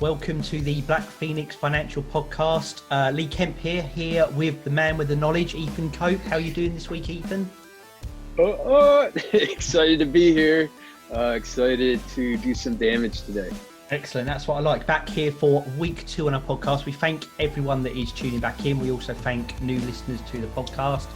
Welcome to the Black Phoenix Financial Podcast. Lee Kemp here with the man with the knowledge, Ethan Cope. How are you doing this week, Ethan? Excited to be here. Excited to do some damage today. Excellent. That's what I like. Back here for week 2 on our podcast. We thank everyone that is tuning back in. We also thank new listeners to the podcast.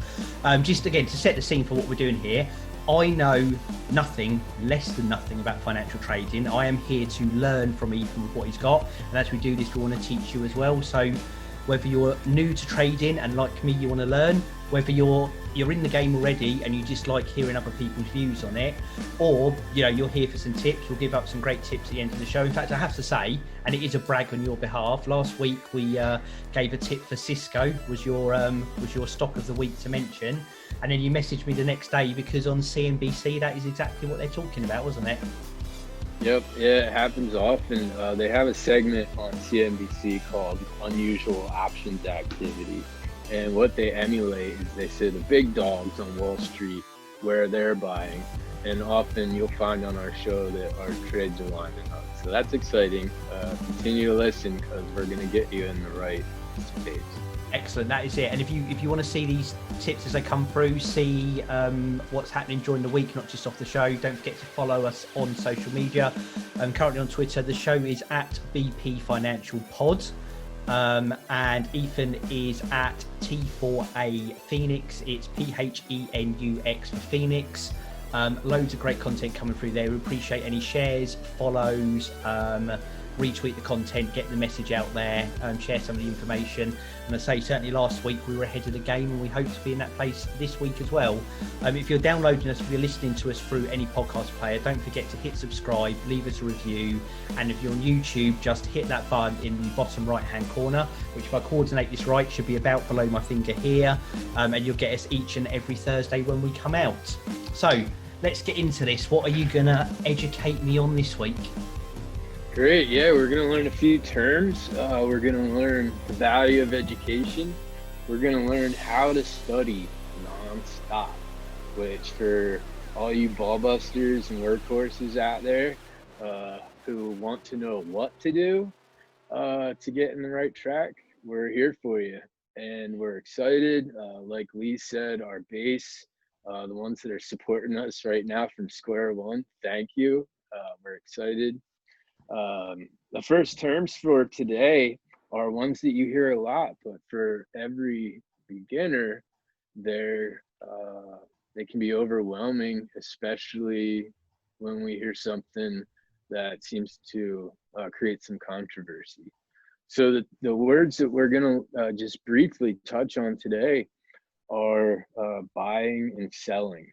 Just again, to set the scene for what we're doing here. I know nothing, less than nothing about financial trading. I am here to learn from Ethan with what he's got. And as we do this, we want to teach you as well. So whether you're new to trading and like me, you want to learn, whether you're in the game already and you just like hearing other people's views on it, or you're here for some tips. We'll give up some great tips at the end of the show. In fact, I have to say, and it is a brag on your behalf, last week we gave a tip for Cisco, was your stock of the week to mention, and then you messaged me the next day because on CNBC that is exactly what they're talking about, wasn't it? Yep, yeah, it happens often. They have a segment on CNBC called Unusual Options Activity. And what they emulate is they say the big dogs on Wall Street where they're buying. And often you'll find on our show that our trades are lining up. So that's exciting. Continue to listen because we're going to get you in the right space. Excellent, that is it. And if you want to see these tips as they come through, see what's happening during the week, not just off the show, don't forget to follow us on social media. Currently on Twitter, the show is at BP Financial Pod. And Ethan is at T4A Phoenix. It's PHENUX for Phoenix. Loads of great content coming through there. We appreciate any shares, follows, retweet the content, get the message out there, share some of the information. And I say, certainly last week we were ahead of the game, and we hope to be in that place this week as well. If you're downloading us, if you're listening to us through any podcast player, don't forget to hit subscribe, leave us a review, and if you're on YouTube, just hit that button in the bottom right hand corner, which, if I coordinate this right, should be about below my finger here, and you'll get us each and every Thursday when we come out. So let's get into this. What are you gonna educate me on this week? Great, yeah, we're going to learn a few terms. We're going to learn the value of education. We're going to learn how to study nonstop, which for all you ball busters and workhorses out there who want to know what to do to get in the right track, we're here for you. And we're excited. Like Lee said, our base, the ones that are supporting us right now from square one, thank you. We're excited. The first terms for today are ones that you hear a lot, but for every beginner, they can be overwhelming, especially when we hear something that seems to create some controversy. So the words that we're going to just briefly touch on today are buying and selling.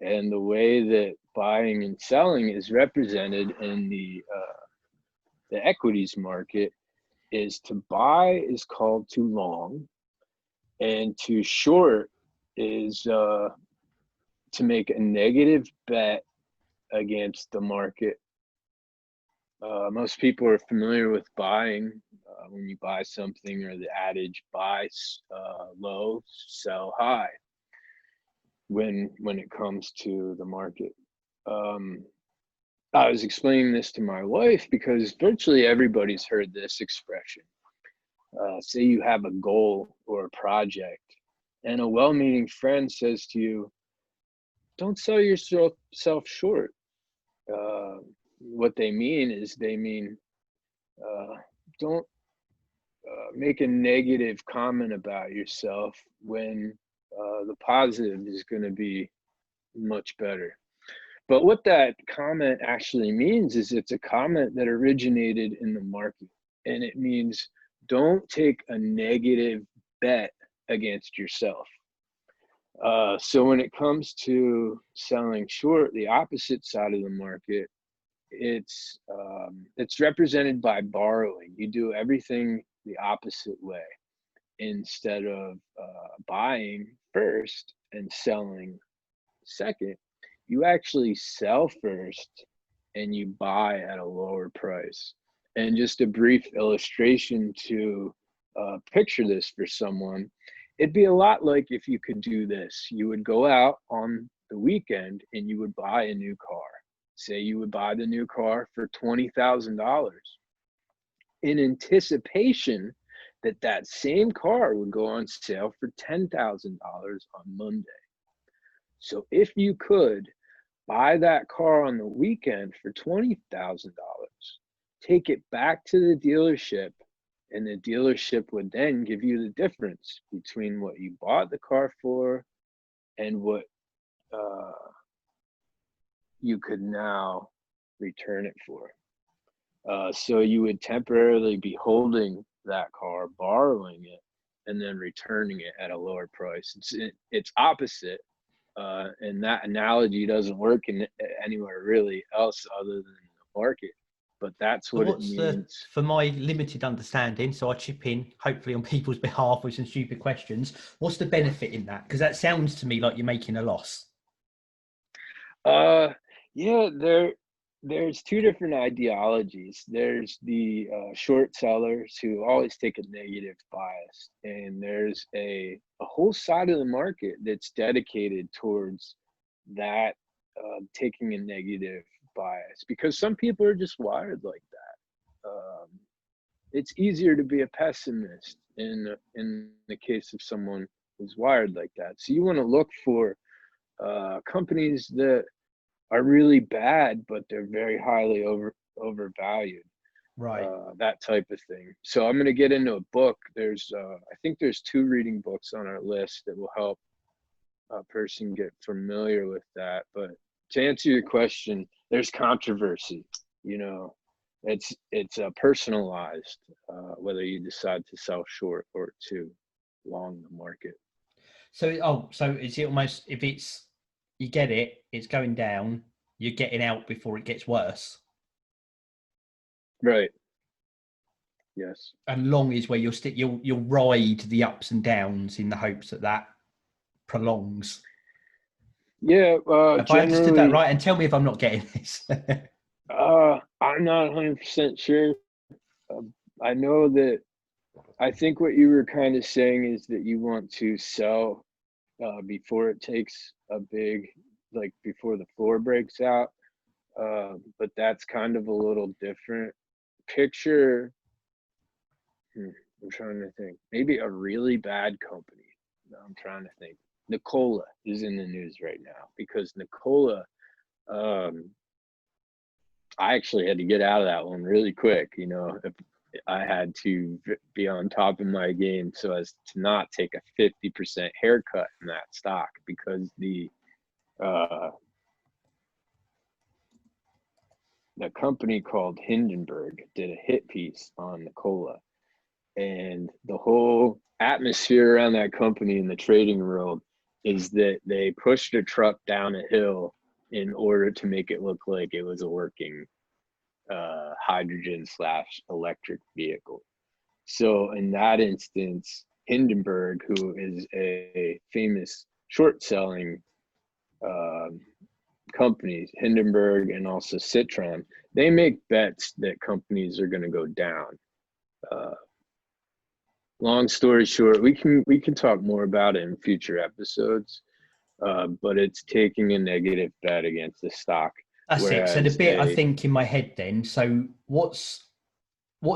And the way that buying and selling is represented in the equities market is to buy is called to long, and to short is to make a negative bet against the market. Most people are familiar with buying when you buy something, or the adage buy low, sell high. When it comes to the market. I was explaining this to my wife because virtually everybody's heard this expression. Say you have a goal or a project, and a well-meaning friend says to you, don't sell yourself short. What they mean is don't make a negative comment about yourself when the positive is going to be much better. But what that comment actually means is it's a comment that originated in the market, and it means don't take a negative bet against yourself. So when it comes to selling short, the opposite side of the market, it's represented by borrowing. You do everything the opposite way. Instead of buying first and selling second, you actually sell first and you buy at a lower price. And just a brief illustration to picture this for someone, it'd be a lot like if you could do this. You would go out on the weekend and you would buy a new car. Say you would buy the new car for $20,000. in anticipation that that same car would go on sale for $10,000 on Monday. So if you could buy that car on the weekend for $20,000, take it back to the dealership, and the dealership would then give you the difference between what you bought the car for and what you could now return it for. So you would temporarily be holding that car, borrowing it, and then returning it at a lower price. It's opposite, and that analogy doesn't work anywhere really else other than the market. But that's what it means. For my limited understanding, so I chip in hopefully on people's behalf with some stupid questions. What's the benefit in that? Because that sounds to me like you're making a loss. Yeah, there's two different ideologies. There's the short sellers who always take a negative bias, and there's a whole side of the market that's dedicated towards that, taking a negative bias, because some people are just wired like that. It's easier to be a pessimist in the case of someone who's wired like that. So you want to look for companies that are really bad, but they're very highly overvalued. Right. That type of thing. So I'm going to get into a book. I think there's 2 reading books on our list that will help a person get familiar with that. But to answer your question, there's controversy. It's personalized, whether you decide to sell short or to long the market. So is it almost, if it's, you get it, it's going down, you're getting out before it gets worse? Right. Yes. And long is where you'll ride the ups and downs in the hopes that prolongs. Yeah. Have I understood that right? And tell me if I'm not getting this. I'm not 100% sure. I know that, I think what you were kind of saying is that you want to sell before it takes a big, like before the floor breaks out. But that's kind of a little different. Picture, I'm trying to think, maybe a really bad company. I'm trying to think. Nikola is in the news right now because Nikola, I actually had to get out of that one really quick. If I had to be on top of my game so as to not take a 50% haircut in that stock, because the company called Hindenburg did a hit piece on Nikola, and the whole atmosphere around that company in the trading world is that they pushed a truck down a hill in order to make it look like it was a working hydrogen/electric vehicle. So in that instance, Hindenburg, who is a famous short selling companies, Hindenburg and also Citron, they make bets that companies are going to go down. Long story short, we can talk more about it in future episodes, but it's taking a negative bet against the stock. That's it. So the bit I think in my head then, so what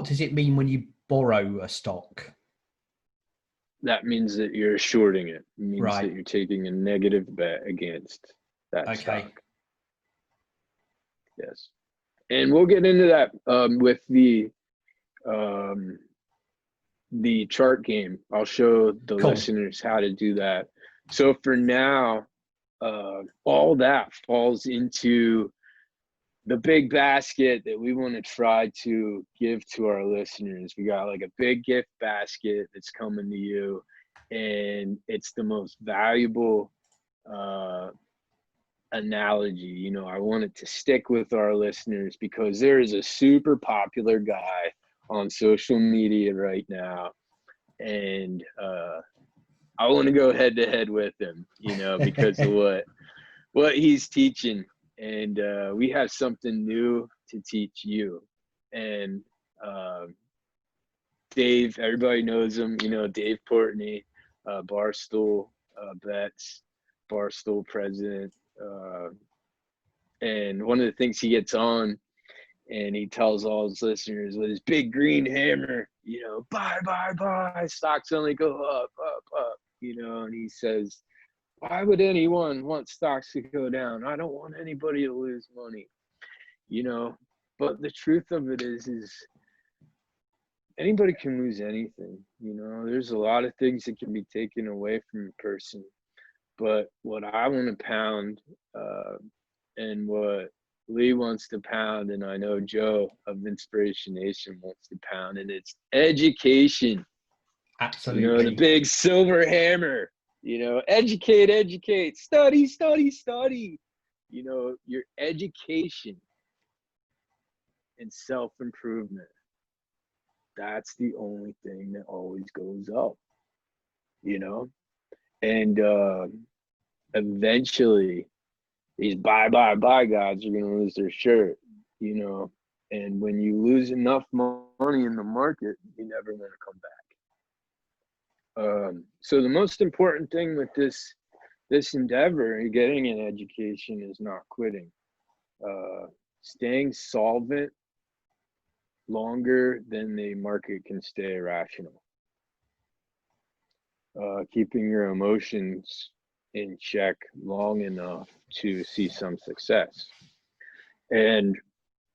does it mean when you borrow a stock? That means that you're shorting it. It means right. that you're taking a negative bet against that stock. Yes. And we'll get into that with the chart game. I'll show the listeners how to do that. So for now, all that falls into the big basket that we want to try to give to our listeners. We got like a big gift basket that's coming to you, and it's the most valuable analogy. I want it to stick with our listeners because there is a super popular guy on social media right now, and I want to go head to head with him, because of what he's teaching. And we have something new to teach you. And Dave, everybody knows him, Dave Portney, Barstool Bets, Barstool president. And one of the things he gets on And he tells all his listeners with his big green hammer, you know, buy, buy, buy, stocks only go up, up, up, you know. And he says, why would anyone want stocks to go down? I don't want anybody to lose money, you know. But the truth of it is anybody can lose anything, you know. There's a lot of things that can be taken away from a person. But what I want to pound, and what Lee wants to pound, and I know Joe of Inspiration Nation wants to pound, and it's education. Absolutely. You know, the big silver hammer, you know, educate, educate, study, study, study. You know, your education and self-improvement. That's the only thing that always goes up, you know? And eventually these buy guys are going to lose their shirt, you know? And when you lose enough money in the market, you never want to come back. So the most important thing with this endeavor and getting an education is not quitting. Staying solvent longer than the market can stay irrational. Keeping your emotions in check long enough to see some success. And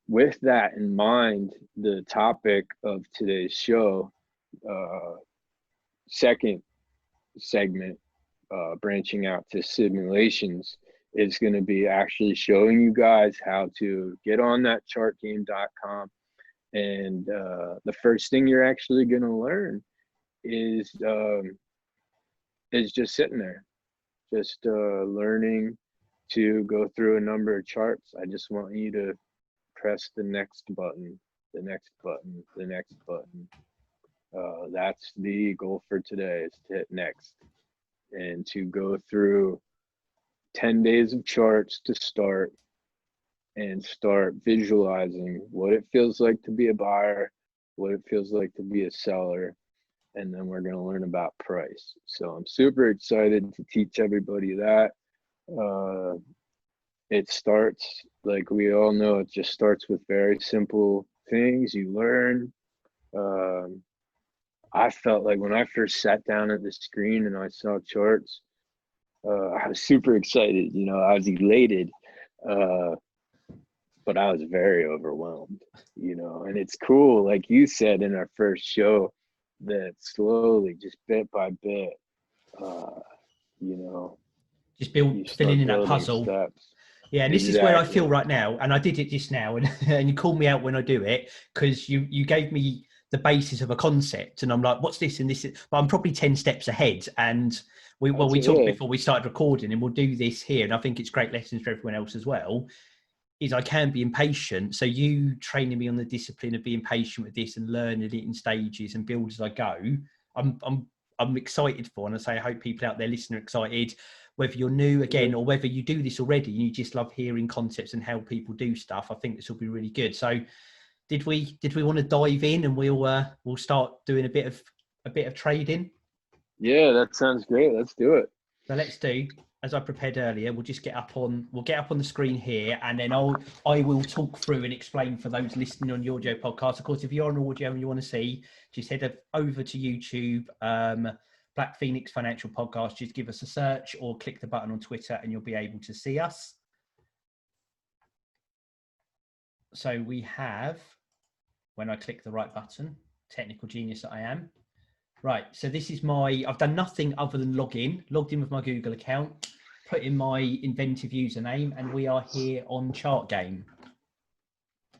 with that in mind, the topic of today's show, second segment, branching out to simulations, is going to be actually showing you guys how to get on that chartgame.com. And the first thing you're actually going to learn is just sitting there, just learning to go through a number of charts. I just want you to press the next button, the next button, the next button. That's the goal for today, is to hit next and to go through 10 days of charts to start, and start visualizing what it feels like to be a buyer, what it feels like to be a seller, and then we're going to learn about price. So I'm super excited to teach everybody that. It starts, like we all know, it just starts with very simple things you learn. I felt like when I first sat down at the screen and I saw charts, I was super excited, you know, I was elated. But I was very overwhelmed, you know. And it's cool, like you said in our first show, that slowly, just bit by bit, you know, just filling in that puzzle. Steps. Yeah, and this is where I feel right now, and I did it just now, and you call me out when I do it, because you gave me the basis of a concept, and I'm like, what's this and this? But I'm probably 10 steps ahead, and we talked before we started recording, and we'll do this here, and I think it's great lessons for everyone else as well. Is I can be impatient. So you training me on the discipline of being patient with this and learning it in stages and build as I go. I'm excited for, and I say I hope people out there listening are excited, whether you're new again or whether you do this already and you just love hearing concepts and how people do stuff. I think this will be really good. So did we want to dive in, and we'll start doing a bit of trading? Yeah, that sounds great. Let's do it. So let's do, as I prepared earlier, we'll get up on the screen here, and then I will talk through and explain for those listening on the audio podcast. Of course, if you're on audio and you want to see, just head over to YouTube, Black Phoenix Financial Podcast. Just give us a search or click the button on Twitter and you'll be able to see us. So we have, when I click the right button, technical genius that I am. Right, so this is I've done nothing other than logged in with my Google account, put in my inventive username, and we are here on Chart Game.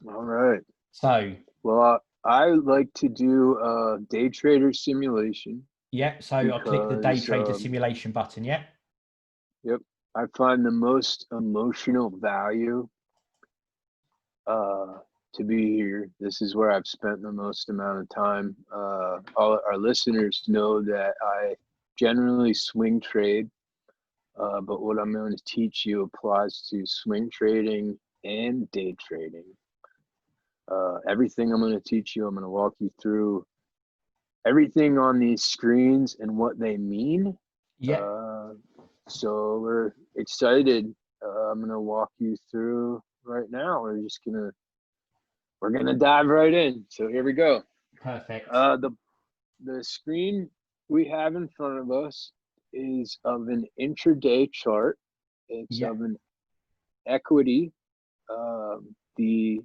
All right. So, well, I like to do a day trader simulation. Yeah, so I'll click the day trader simulation button, yeah? Yep. I find the most emotional value to be here. This is where I've spent the most amount of time. All our listeners know that I generally swing trade, but what I'm going to teach you applies to swing trading and day trading. Everything I'm going to teach you, I'm going to walk you through everything on these screens and what they mean. Yeah. So we're excited. I'm going to walk you through right now. We're just going to we're gonna dive right in. So here we go. Perfect. The screen we have in front of us is of an intraday chart. It's of an equity. The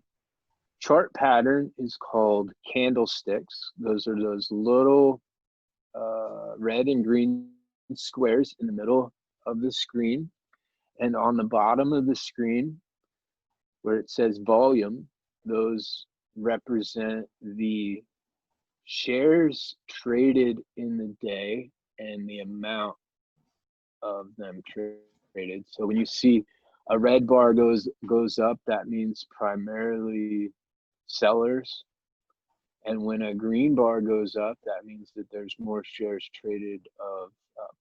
chart pattern is called candlesticks. Those are those little red and green squares in the middle of the screen. And on the bottom of the screen, where it says volume, those represent the shares traded in the day and the amount of them traded. So when you see a red bar goes up, that means primarily sellers. And when a green bar goes up, that means that there's more shares traded of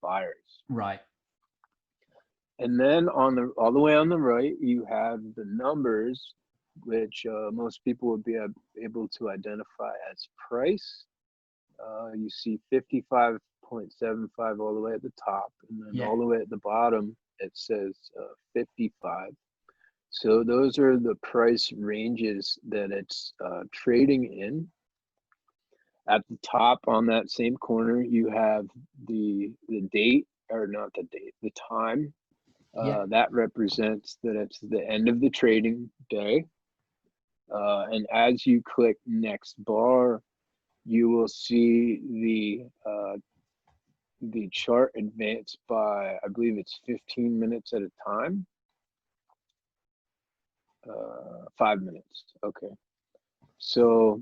buyers. Right. And then all the way on the right, you have the numbers, which most people would be able to identify as price. You see 55.75 all the way at the top, and then all the way at the bottom, it says 55. So those are the price ranges that it's trading in. At the top on that same corner, you have the date, or not the date, the time. That represents that it's the end of the trading day. And as you click next bar, you will see the chart advance by, I believe it's 15 minutes at a time. 5 minutes. Okay. So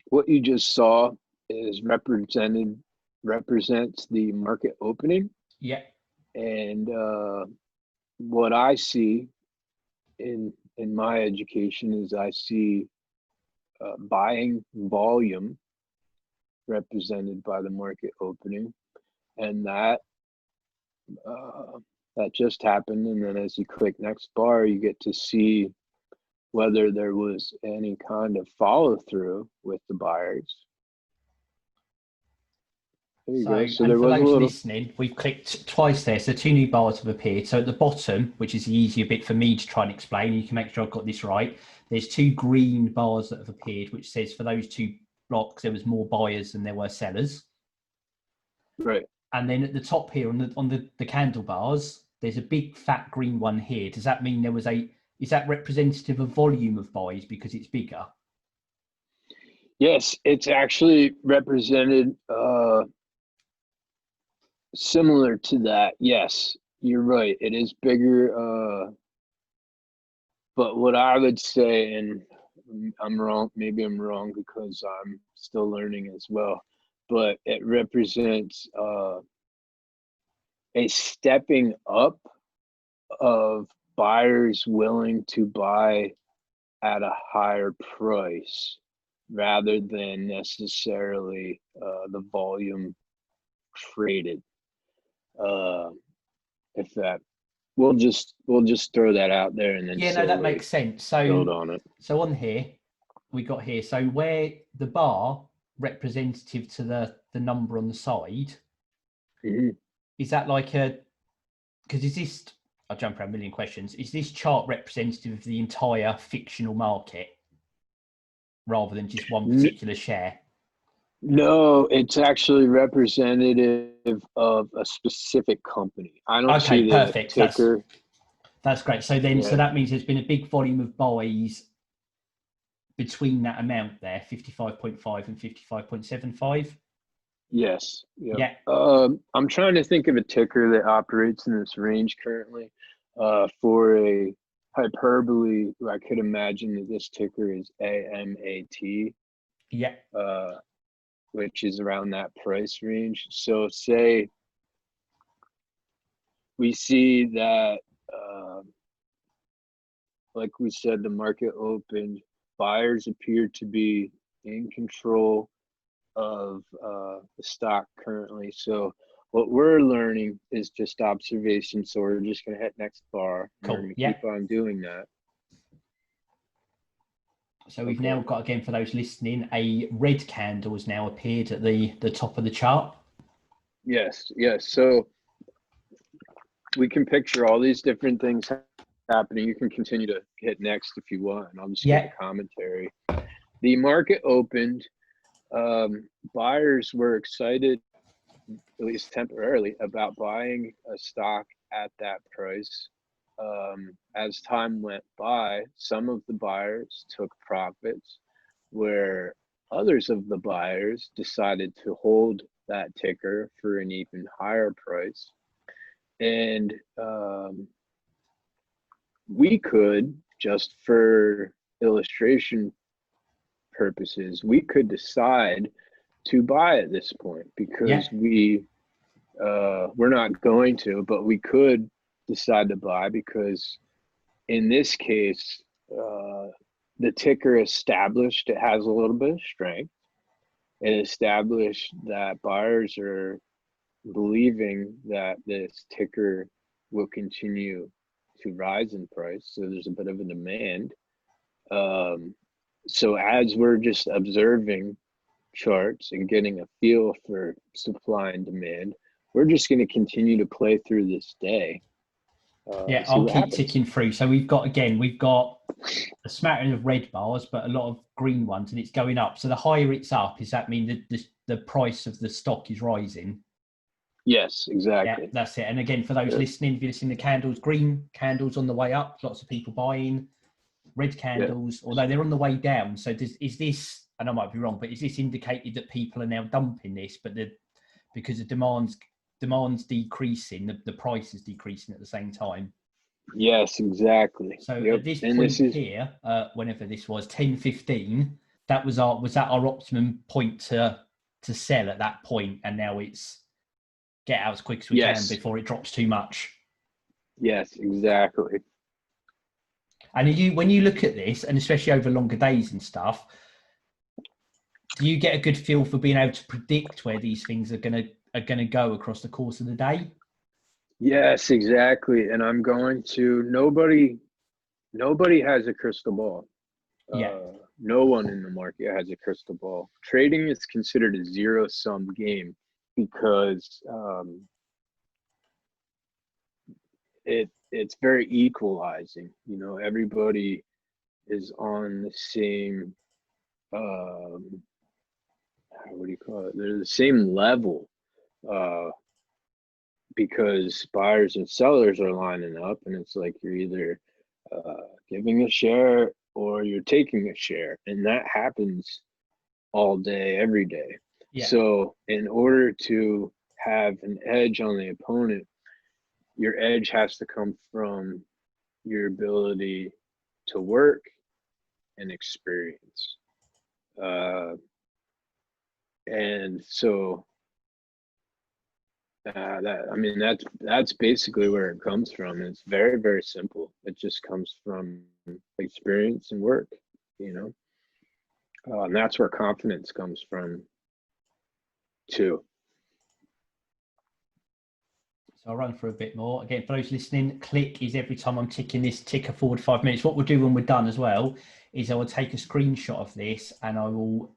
what you just saw is represents the market opening. Yeah. And what I see in my education is I see buying volume represented by the market opening, and that just happened. And then as you click next bar, you get to see whether there was any kind of follow through with the buyers. There you go. So there for was those a little listening, we've clicked twice there, so 2 new bars have appeared. So at the bottom, which is the easier bit for me to try and explain, you can make sure I've got this right, there's 2 green bars that have appeared, which says for those 2 blocks there was more buyers than there were sellers. Right. And then at the top here on the candle bars, there's a big fat green one here. Does that mean is that representative of volume of buys because it's bigger? Yes, it's actually represented similar to that. Yes, you're right. It is bigger. But what I would say, and I'm wrong, maybe I'm wrong because I'm still learning as well, but it represents a stepping up of buyers willing to buy at a higher price rather than necessarily the volume traded. If that, we'll just throw that out there and then that makes sense. So build on it. So on here, we got here. So where the bar representative to the number on the side, is that like because is this, I'll jump around a million questions. Is this chart representative of the entire fictional market rather than just one particular share? No, it's actually representative of a specific company. I don't see the perfect. ticker. That's great. So then, so that means there's been a big volume of buys between that amount there, 55.5 and 55.75. Yes. Yep. Yeah. I'm trying to think of a ticker that operates in this range currently. For a hyperbole, I could imagine that this ticker is AMAT. Yeah. Which is around that price range. So say we see that, like we said, the market opened, buyers appear to be in control of the stock currently. So what we're learning is just observation. So we're just going to hit next bar. Cool. We're going to keep on doing that. So we've now got, again, for those listening, a red candle has now appeared at the top of the chart. Yes. So we can picture all these different things happening. You can continue to hit next if you want, and I'll just give Yeah. a commentary. The market opened. Buyers were excited, at least temporarily, about buying a stock at that price. As time went by, some of the buyers took profits, where others of the buyers decided to hold that ticker for an even higher price. And we could, just for illustration purposes, we could decide to buy at this point, because we're not going to, but we could decide to buy, because in this case, the ticker established it has a little bit of strength. It established that buyers are believing that this ticker will continue to rise in price. So there's a bit of a demand. So as we're just observing charts and getting a feel for supply and demand, we're just going to continue to play through this day. Yeah, I'll keep ticking through. So we've got a smattering of red bars, but a lot of green ones, and it's going up. So the higher it's up, does that mean that the price of the stock is rising? Yes, exactly. Yeah, that's it. And again, for those listening, if you're listening to candles, green candles on the way up, lots of people buying. Red candles, although they're on the way down. So is this, and I might be wrong, but is this indicated that people are now dumping this, but because the demand's decreasing, the price is decreasing at the same time? Yes, exactly. So at this point here, whenever this was 10:15, was that our optimum point to sell at that point, and now it's get out as quick as we can before it drops too much? Yes, exactly. And when you look at this, and especially over longer days and stuff, do you get a good feel for being able to predict where these things are gonna go across the course of the day? Yes, exactly. And I'm going to, nobody has a crystal ball. No one in the market has a crystal ball. Trading is considered a zero-sum game, because it's very equalizing. You know, everybody is on the same what do you call it? They're the same level, because buyers and sellers are lining up, and it's like you're either giving a share or you're taking a share, and that happens all day, every day. So in order to have an edge on the opponent, your edge has to come from your ability to work and experience. And so that's basically where it comes from. It's very, very simple. It just comes from experience and work, you know. And that's where confidence comes from too. So I'll run through a bit more. Again, for those listening, click is every time I'm ticking this ticker forward 5 minutes. What we'll do when we're done as well is I will take a screenshot of this, and I will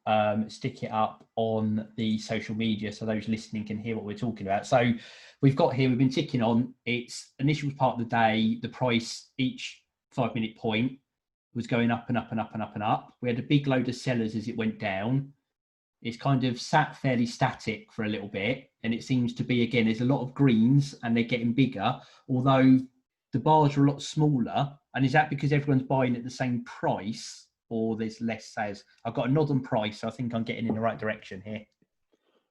stick it up on the social media so those listening can hear what we're talking about. So we've been ticking on, it's initial part of the day, the price each 5 minute point was going up and up and up and up and up. We had a big load of sellers as it went down. It's kind of sat fairly static for a little bit, and it seems to be, again, there's a lot of greens and they're getting bigger, although the bars are a lot smaller. And is that because everyone's buying at the same price, or there's less sales? I've got a nod on price, so I think I'm getting in the right direction here.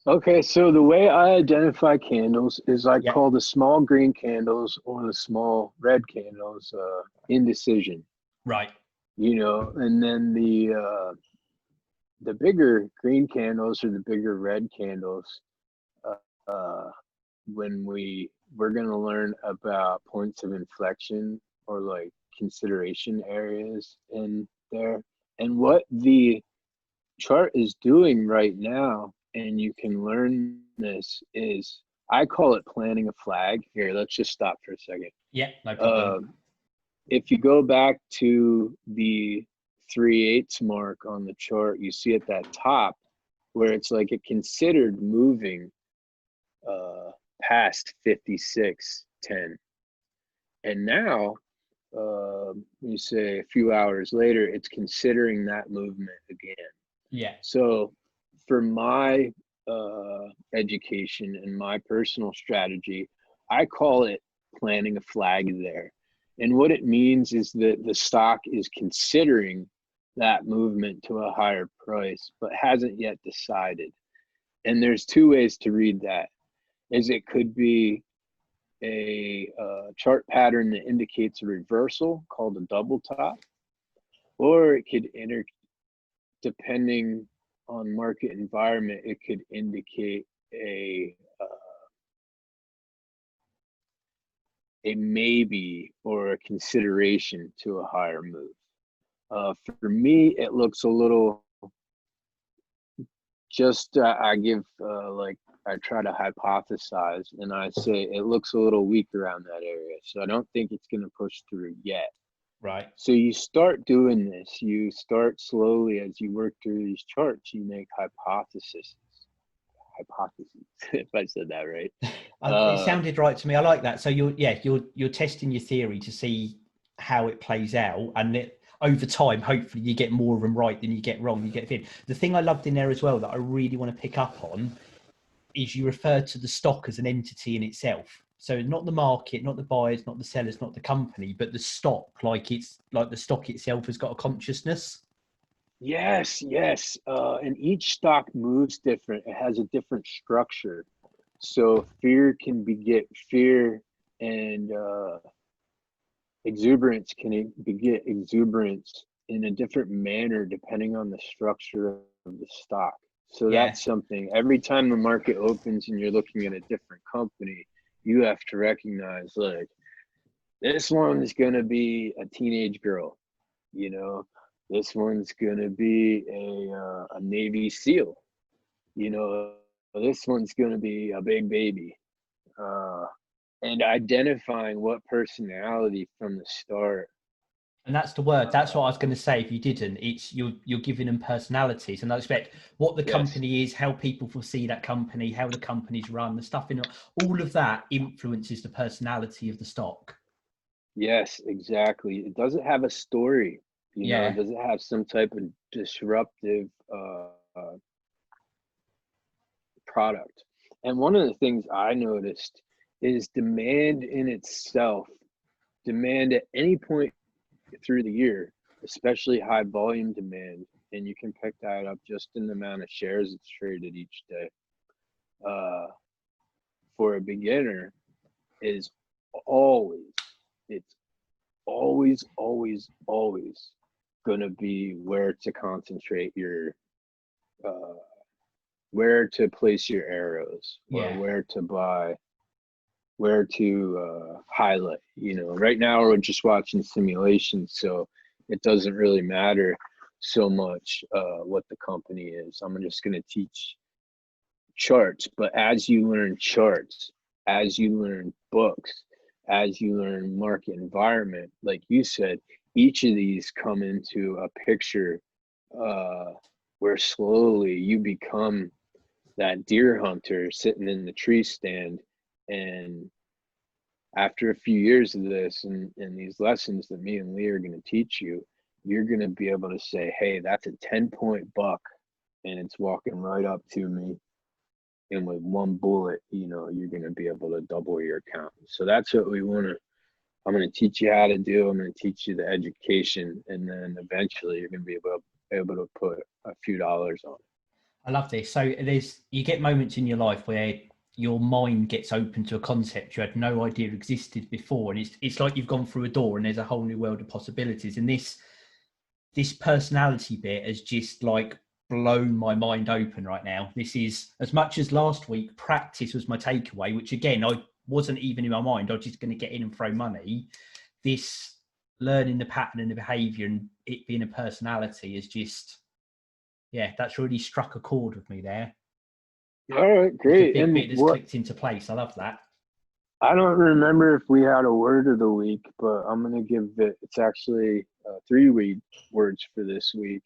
Okay, so the way I identify candles is I call the small green candles or the small red candles indecision. Right. You know, and then the bigger green candles or the bigger red candles, when we're going to learn about points of inflection, or like consideration areas in there, and what the chart is doing right now. And you can learn this is, I call it planting a flag. Here, let's just stop for a second. Yeah, no problem. If you go back to the 3/8 mark on the chart, you see at that top where it's like it considered moving past 56.10, and now you say a few hours later, it's considering that movement again. Yeah. So for my education and my personal strategy, I call it planting a flag there. And what it means is that the stock is considering that movement to a higher price, but hasn't yet decided. And there's two ways to read that. Is it could be a chart pattern that indicates a reversal called a double top, or it could depending on market environment, it could indicate a maybe or a consideration to a higher move. For me, it looks a little just I give like I try to hypothesize and I say it looks a little weak around that area. So I don't think it's going to push through yet. Right. So you start doing this, you start slowly as you work through these charts, you make hypotheses, if I said that right. It sounded right to me. I like that. So you're testing your theory to see how it plays out, and over time, hopefully, you get more of them right than you get wrong. You get fit. The thing I loved in there as well that I really want to pick up on is you refer to the stock as an entity in itself. So not the market, not the buyers, not the sellers, not the company, but the stock, like it's like the stock itself has got a consciousness. Yes. And each stock moves different. It has a different structure. So fear can beget fear, and exuberance can beget exuberance in a different manner depending on the structure of the stock. So Yeah. that's something. Every time the market opens and you're looking at a different company, you have to recognize, like, this one's going to be a teenage girl, you know, this one's going to be a Navy SEAL, you know, this one's going to be a big baby. And identifying what personality from the start. And that's the word. That's what I was going to say. If you didn't, it's you're giving them personalities, and I expect what the Yes. company is, how people foresee that company, how the company's run, the stuff in all of that influences the personality of the stock. Yes, exactly. It doesn't have a story, you know, it Yeah. doesn't have some type of disruptive product. And one of the things I noticed is demand in itself, demand at any point through the year, especially high volume demand, and you can pick that up just in the amount of shares it's traded each day. For a beginner, is always, it's always going to be where to concentrate your, where to place your arrows, or Yeah. where to buy, where to highlight. You know, right now we're just watching simulations, so it doesn't really matter so much what the company is. I'm just going to teach charts, but as you learn charts, as you learn books, as you learn market environment, like you said, each of these come into a picture where slowly you become that deer hunter sitting in the tree stand. And after a few years of this and these lessons that me and Lee are going to teach you, you're going to be able to say, hey, that's a 10-point buck and it's walking right up to me. And with one bullet, you know, you're going to be able to double your account. So that's what we want to, I'm going to teach you how to do. I'm going to teach you the education. And then eventually you're going to be able to put a few dollars on it. I love this. So you get moments in your life where your mind gets open to a concept you had no idea existed before, and it's like you've gone through a door and there's a whole new world of possibilities. And this personality bit has just like blown my mind open right now. This is, as much as last week practice was my takeaway, which again I wasn't even in my mind. I was just going to get in and throw money. This learning the pattern and the behavior and it being a personality is just, yeah, that's really struck a chord with me there. All right, Like a great. big And bit that's what, clicked into place. I love that. I don't remember if we had a word of the week, but I'm going to give it, it's actually 3 words for this week.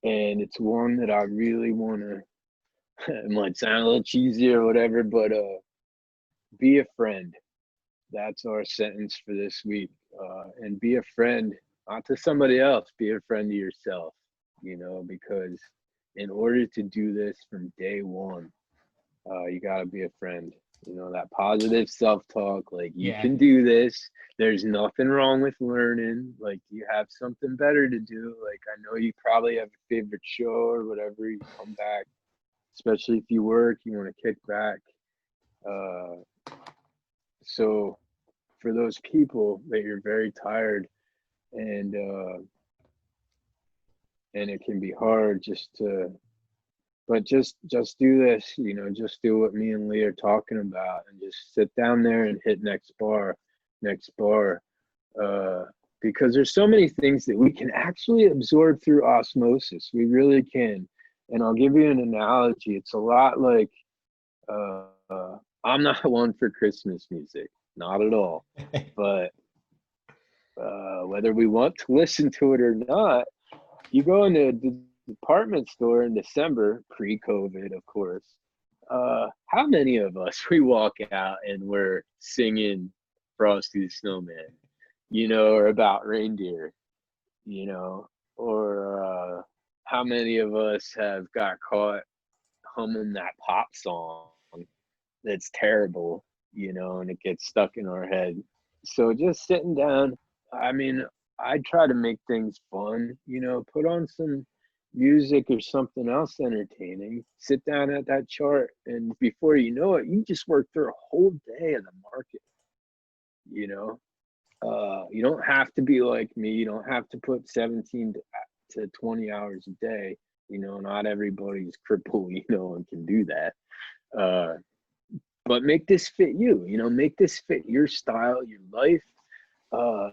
And it's one that I really want to, it might sound a little cheesy or whatever, but be a friend. That's our sentence for this week. and be a friend, not to somebody else, be a friend to yourself, you know, because in order to do this from day one, you got to be a friend. You know, that positive self-talk, like, you can do this. There's nothing wrong with learning. Like, you have something better to do. Like, I know you probably have a favorite show or whatever. You come back, especially if you work, you want to kick back. So for those people that you're very tired and it can be hard but just do this, you know, just do what me and Lee are talking about, and just sit down there and hit next bar, because there's so many things that we can actually absorb through osmosis. We really can. And I'll give you an analogy. It's a lot like, I'm not one for Christmas music, not at all. But whether we want to listen to it or not, you go into the department store in December, pre-COVID, of course. How many of us, we walk out and we're singing Frosty the Snowman, you know, or about reindeer, you know, or how many of us have got caught humming that pop song that's terrible, you know, and it gets stuck in our head. So just sitting down, I mean, I try to make things fun, you know, put on some music or something else entertaining, sit down at that chart, and before you know it, you just work through a whole day of the market, you know. You don't have to be like me. You don't have to put 17 to 20 hours a day, you know. Not everybody's crippled, you know, and can do that. But make this fit you, you know, make this fit your style, your life,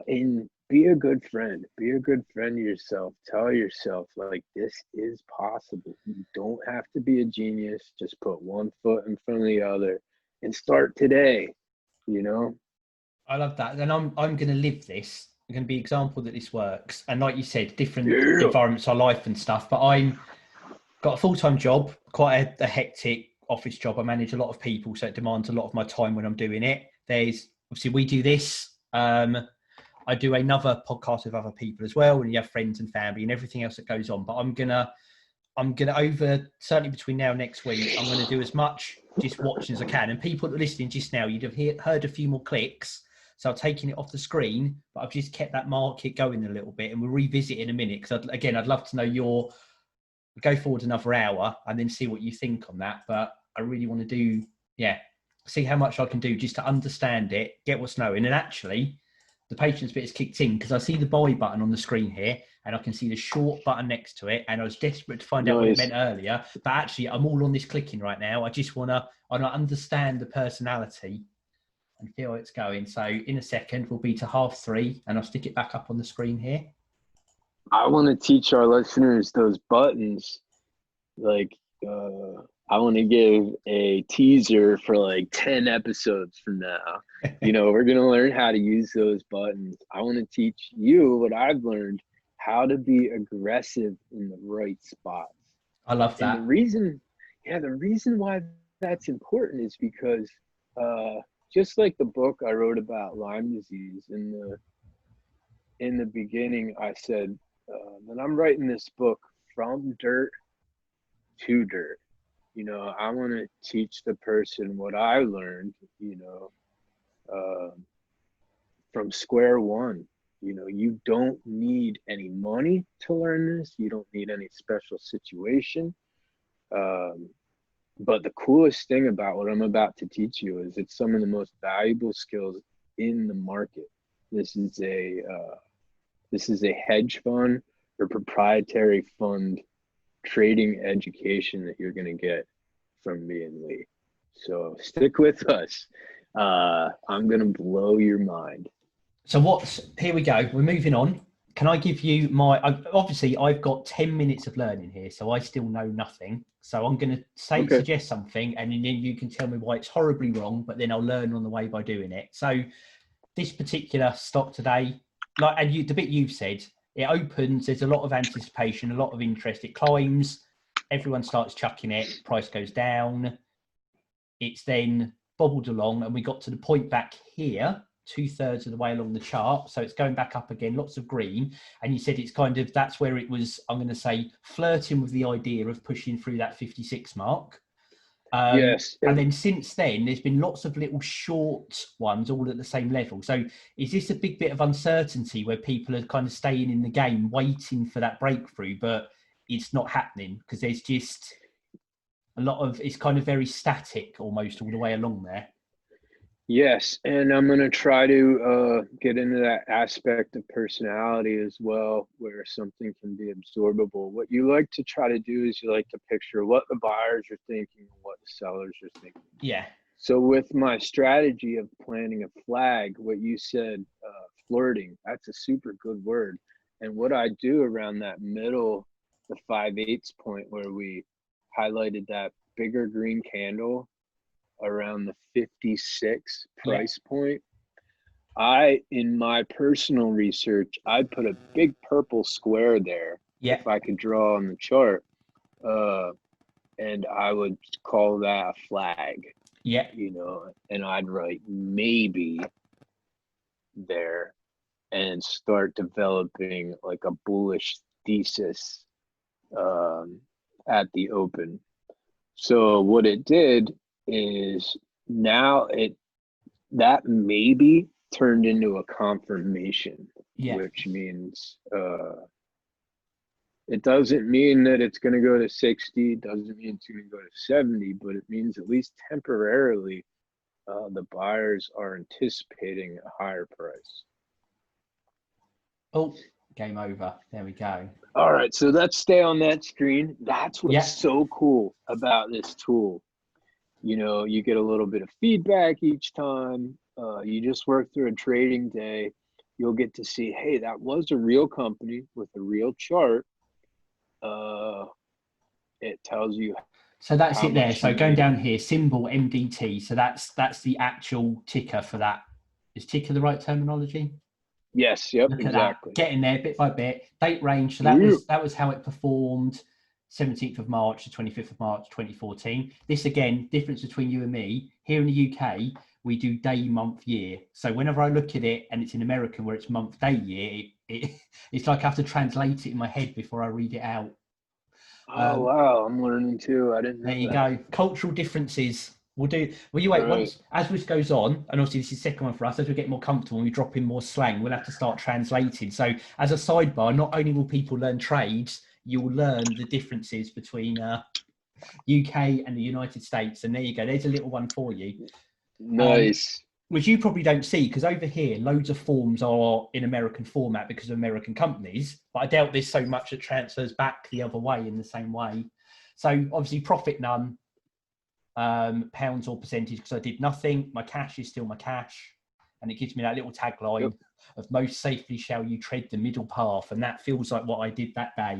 and be a good friend. Be a good friend to yourself. Tell yourself, like, this is possible. You don't have to be a genius. Just put one foot in front of the other and start today, you know? I love that. And I'm going to live this. I'm going to be an example that this works. And like you said, different environments of life and stuff. But I'm got a full-time job, quite a hectic office job. I manage a lot of people, so it demands a lot of my time when I'm doing it. There's obviously, we do this. I do another podcast with other people as well, and you have friends and family and everything else that goes on. But I'm gonna over, certainly between now and next week, I'm gonna do as much just watching as I can. And people that are listening just now, you'd have heard a few more clicks. So I've taken it off the screen, but I've just kept that market going a little bit, and we'll revisit in a minute. Because I'd love to know go forward another hour and then see what you think on that. But I really want to see how much I can do just to understand it, get what's knowing. And actually, the patience bit is kicked in because I see the buy button on the screen here, and I can see the short button next to it. And I was desperate to find out what it meant earlier, but actually I'm all on this clicking right now. I just want to understand the personality and feel it's going. So in a second, we'll be to 3:30, and I'll stick it back up on the screen here. I want to teach our listeners those buttons. Like, I want to give a teaser for like 10 episodes from now. You know, we're going to learn how to use those buttons. I want to teach you what I've learned, how to be aggressive in the right spots. I love that. And the reason why that's important is because just like the book I wrote about Lyme disease, in the beginning, I said that I'm writing this book from dirt to dirt. You know, I want to teach the person what I learned, you know, from square one. You know, you don't need any money to learn this. You don't need any special situation. But the coolest thing about what I'm about to teach you is it's some of the most valuable skills in the market. This is a hedge fund or proprietary fund trading education that you're going to get from me and Lee. So stick with us. I'm going to blow your mind. So here we go. We're moving on. Can I give you obviously I've got 10 minutes of learning here, so I still know nothing. So I'm going to suggest something, and then you can tell me why it's horribly wrong, but then I'll learn on the way by doing it. So this particular stock today, the bit you've said, it opens, there's a lot of anticipation, a lot of interest. It climbs, everyone starts chucking it, price goes down. It's then bobbled along, and we got to the point back here 2/3 of the way along the chart. So it's going back up again, lots of green. And you said it's kind of, that's where it was, I'm going to say, flirting with the idea of pushing through that 56 mark. Yes. And then since then, there's been lots of little short ones all at the same level. So is this a big bit of uncertainty where people are kind of staying in the game, waiting for that breakthrough, but it's not happening because there's just a lot of, it's kind of very static almost all the way along there? Yes, and I'm going to try to get into that aspect of personality as well, where something can be absorbable. What you like to try to do is you like to picture what the buyers are thinking and what the sellers are thinking. Yeah. So with my strategy of planting a flag, what you said, flirting, that's a super good word. And what I do around that middle, the 5/8 point where we highlighted that bigger green candle, around the 56 price point, in my personal research, I put a big purple square there if I could draw on the chart, and I would call that a flag. You know, and I'd write maybe there and start developing like a bullish thesis at the open. So what it did is now that maybe turned into a confirmation, which means it doesn't mean that it's going to go to 60, doesn't mean it's going to go to 70, but it means at least temporarily the buyers are anticipating a higher price. Oh, game over. There we go. All right, so let's stay on that screen. That's what's so cool about this tool. You know, you get a little bit of feedback each time. You just work through a trading day. You'll get to see, hey, that was a real company with a real chart. It tells you. So that's it there. So going down here, symbol MDT. So that's the actual ticker for that. Is ticker the right terminology? Yes. Yep. Look Exactly. At that. Getting there bit by bit. Date range. So that was how it performed. 17th of March to 25th of March 2014. This again, difference between you and me. Here in the UK, we do day, month, year. So whenever I look at it and it's in American where it's month, day, year, it's like I have to translate it in my head before I read it out. Oh wow, I'm learning too. I didn't know. There you go. Cultural differences. Well, you wait, once as this goes on, and obviously this is the second one for us, as we get more comfortable and we drop in more slang, we'll have to start translating. So as a sidebar, not only will people learn trades, you'll learn the differences between UK and the United States. And there you go. There's a little one for you. Nice. Which you probably don't see, because over here, loads of forms are in American format because of American companies. But I doubt there's so much that transfers back the other way in the same way. So obviously profit none, pounds or percentage, because I did nothing. My cash is still my cash. And it gives me that little tagline of most safely shall you tread the middle path. And that feels like what I did that day.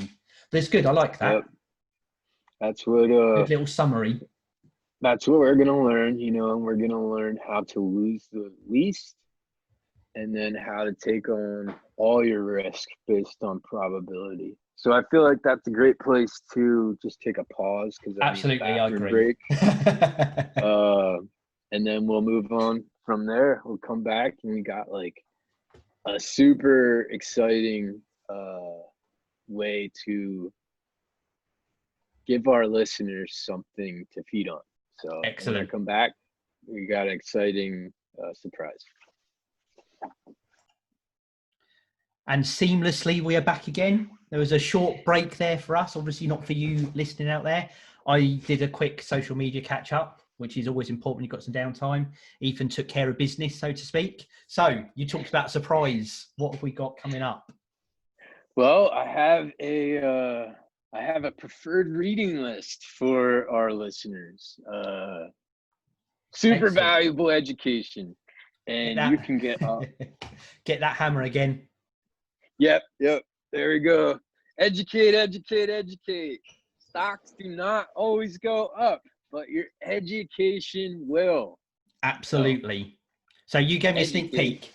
But it's good. I like that. That's what good little summary. That's what we're gonna learn, you know, and we're gonna learn how to lose the least and then how to take on all your risk based on probability. So I feel like that's a great place to just take a pause because absolutely I agree. Break. And then we'll move on from there. We'll come back and we got like a super exciting way to give our listeners something to feed on. So excellent. When I come back, we got an exciting surprise. And seamlessly, we are back again. There was a short break there for us, obviously not for you listening out there. I did a quick social media catch up, which is always important. You've got some downtime. Ethan took care of business, so to speak. So you talked about surprise. What have we got coming up? Well, I have a preferred reading list for our listeners. Super valuable education. And you can get get that hammer again. Yep. There we go. Educate. Stocks do not always go up, but your education will. Absolutely. So you gave me a sneak peek.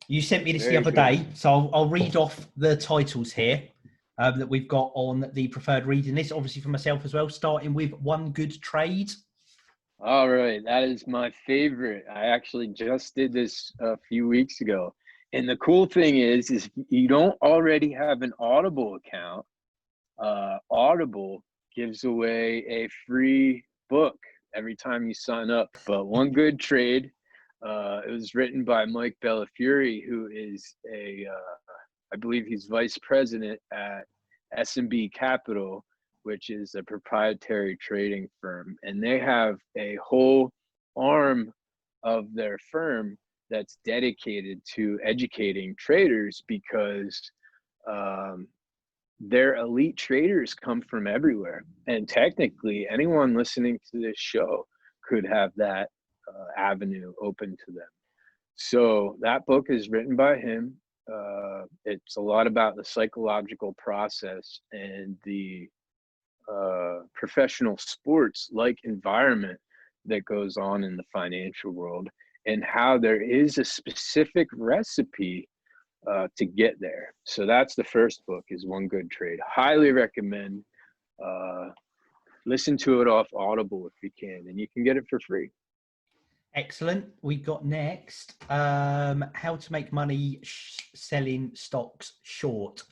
You sent me this the other day. So I'll read off the titles here that we've got on the preferred reading list, obviously for myself as well, starting with One Good Trade. All right, that is my favorite. I actually just did this a few weeks ago. And the cool thing is if you don't already have an Audible account, Audible gives away a free book every time you sign up. But One Good Trade, it was written by Mike Bellafiore, who is I believe he's vice president at S&B Capital, which is a proprietary trading firm. And they have a whole arm of their firm that's dedicated to educating traders because um, their elite traders come from everywhere. And technically, anyone listening to this show could have that avenue open to them. So that book is written by him. It's a lot about the psychological process and the professional sports like environment that goes on in the financial world, and how there is a specific recipe to get there. So that's the first book, is One Good Trade. Highly recommend. Listen to it off Audible if you can, and you can get it for free. Excellent. We got next, how to make money selling stocks short.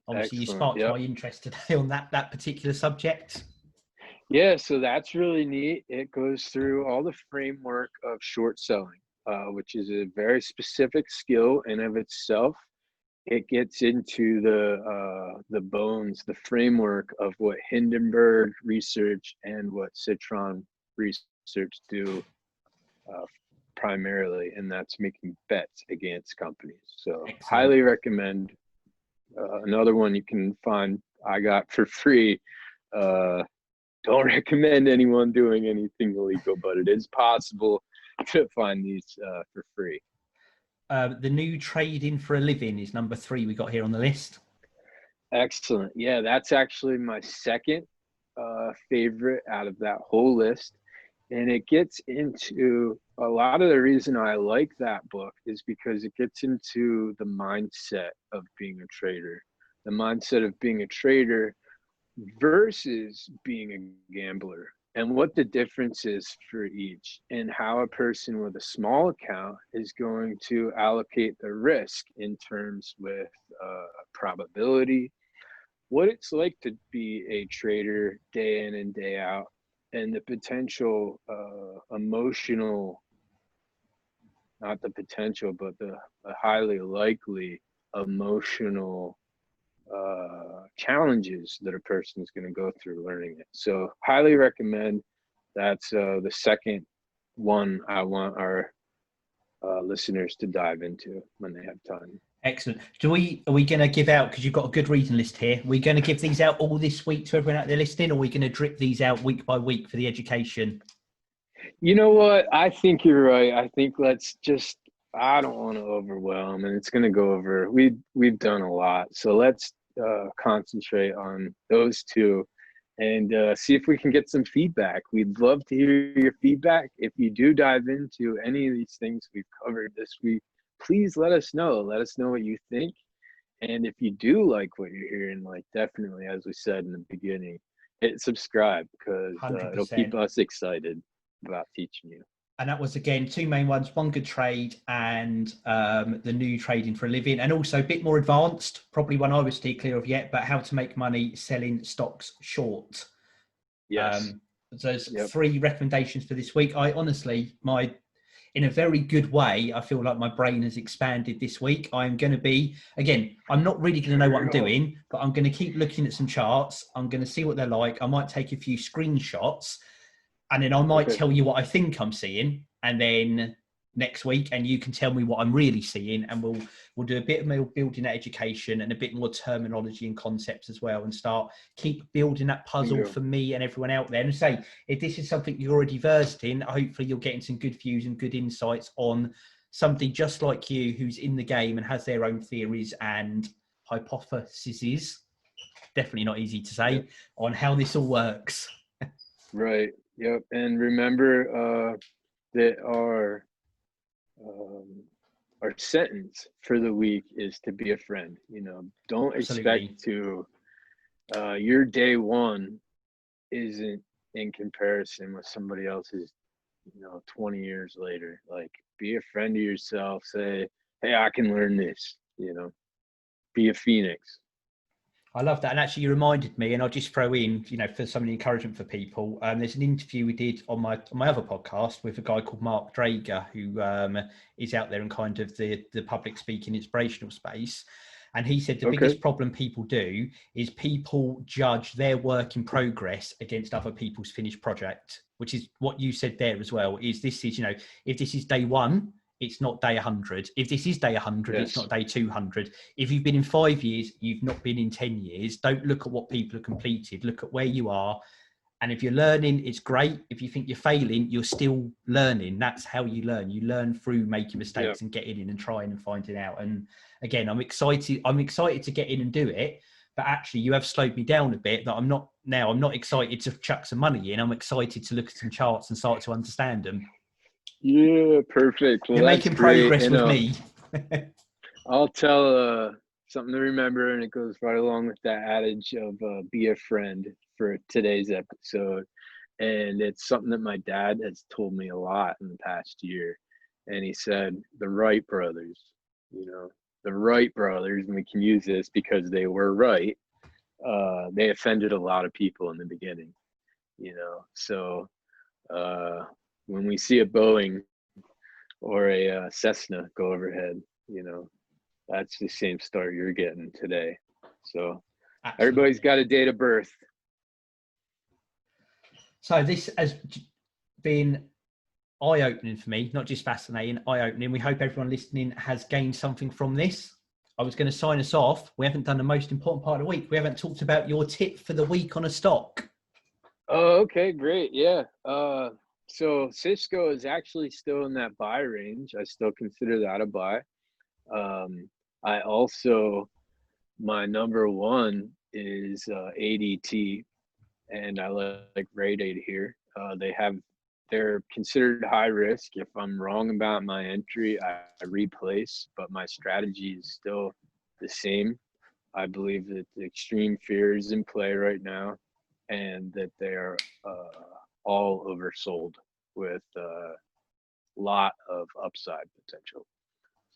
Obviously, Excellent. you sparked Yep. my interest today on that particular subject. Yeah, so that's really neat. It goes through all the framework of short selling, which is a very specific skill in of itself. It gets into the bones, the framework of what Hindenburg research and what Citron research do primarily, and that's making bets against companies. So Excellent. highly recommend. Another one you can find I got for free. Don't recommend anyone doing anything illegal, but it is possible to find these for free. The New Trading for a Living is number 3 we got here on the list. Excellent. Yeah, that's actually my second favorite out of that whole list. And it gets into a lot of the reason I like that book is because it gets into the mindset of being a trader, the mindset of being a trader versus being a gambler, and what the difference is for each, and how a person with a small account is going to allocate the risk in terms with probability, what it's like to be a trader day in and day out, and the potential emotional, not the potential, but the highly likely emotional challenges that a person is going to go through learning it. So highly recommend. That's the second one I want our listeners to dive into when they have time. Excellent. Are we going to give out, because you've got a good reading list here, we're going to give these out all this week to everyone out there listening, or are we going to drip these out week by week for the education? You know what? I think you're right. I think let's just, I don't want to overwhelm, and it's going to go over. We've done a lot. So let's concentrate on those two and see if we can get some feedback. We'd love to hear your feedback. If you do dive into any of these things we've covered this week, please let us know. Let us know what you think. And if you do like what you're hearing, like definitely, as we said in the beginning, hit subscribe, because it'll keep us excited about teaching you. And that was, again, 2 main ones: One Good Trade and the New Trading for a Living, and also a bit more advanced, probably one I would steer clear of yet, but how to make money selling stocks short. Yes. So there's 3 recommendations for this week. I honestly, in a very good way, I feel like my brain has expanded this week. I'm going to be, again, I'm not really going to know what I'm doing, but I'm going to keep looking at some charts. I'm going to see what they're like. I might take a few screenshots, and then I might tell you what I think I'm seeing, and then next week, and you can tell me what I'm really seeing, and we'll do a bit of building that education and a bit more terminology and concepts as well, and keep building that puzzle for me and everyone out there. And say, if this is something you're already versed in, hopefully you're getting some good views and good insights on somebody just like you who's in the game and has their own theories and hypotheses. Definitely not easy to say, on how this all works. Right. Yep. And remember that our sentence for the week is to be a friend. You know, don't expect to your day one isn't in comparison with somebody else's, 20 years later. Like, be a friend to yourself. Say, hey, I can learn this, be a phoenix. I love that. And actually you reminded me, and I'll just throw in, for some of the encouragement for people. There's an interview we did on my other podcast with a guy called Mark Drager, who is out there in kind of the public speaking inspirational space. And he said the biggest problem people do is people judge their work in progress against other people's finished project, which is what you said there as well. Is this is, if this is day 1, it's not day 100. If this is day 100, yes. It's not day 200. If you've been in 5 years, you've not been in 10 years. Don't look at what people have completed. Look at where you are. And if you're learning, it's great. If you think you're failing, you're still learning. That's how you learn. You learn through making mistakes and getting in and trying and finding out. And again, I'm excited to get in and do it. But actually, you have slowed me down a bit. That I'm not excited to chuck some money in. I'm excited to look at some charts and start to understand them. Yeah, perfect. Well, you're making progress with me. I'll tell something to remember, and it goes right along with that adage of be a friend for today's episode. And it's something that my dad has told me a lot in the past year. And he said, the Wright brothers, the Wright brothers, and we can use this because they were right. They offended a lot of people in the beginning, so when we see a Boeing or a Cessna go overhead, that's the same start you're getting today. So absolutely. Everybody's got a date of birth. So this has been eye-opening for me, not just fascinating, eye-opening. We hope everyone listening has gained something from this. I was going to sign us off. We haven't done the most important part of the week. We haven't talked about your tip for the week on a stock. Oh, okay, great. Yeah. So Cisco is actually still in that buy range. I still consider that a buy. I also, my number one is ADT, and I like Rate Aid here. They're considered high risk. If I'm wrong about my entry, I replace, but my strategy is still the same. I believe that the extreme fear is in play right now, and that they are all oversold with a lot of upside potential.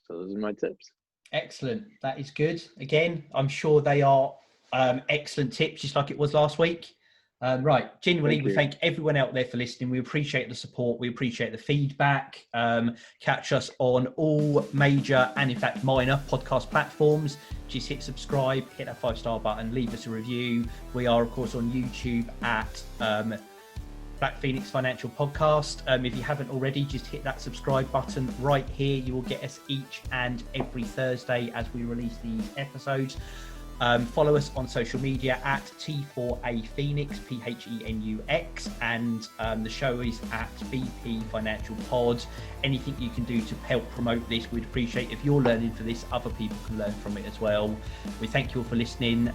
So those are my tips. Excellent. That is good. Again, I'm sure they are excellent tips, just like it was last week. Right. Genuinely, we thank everyone out there for listening. We appreciate the support. We appreciate the feedback. Catch us on all major and, in fact, minor podcast platforms. Just hit subscribe, hit that 5-star button, leave us a review. We are, of course, on YouTube at Black Phoenix Financial Podcast. If you haven't already, just hit that subscribe button right here. You will get us each and every Thursday as we release these episodes. Follow us on social media at T4A Phoenix, PHENUX, and the show is at BP Financial Pod. Anything you can do to help promote this, we'd appreciate. If you're learning for this, other people can learn from it as well. We thank you all for listening.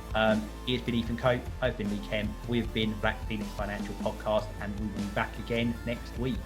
He has been Ethan Cope, I've been Lee Kemp, we've been Black Phoenix Financial Podcast, and we will be back again next week.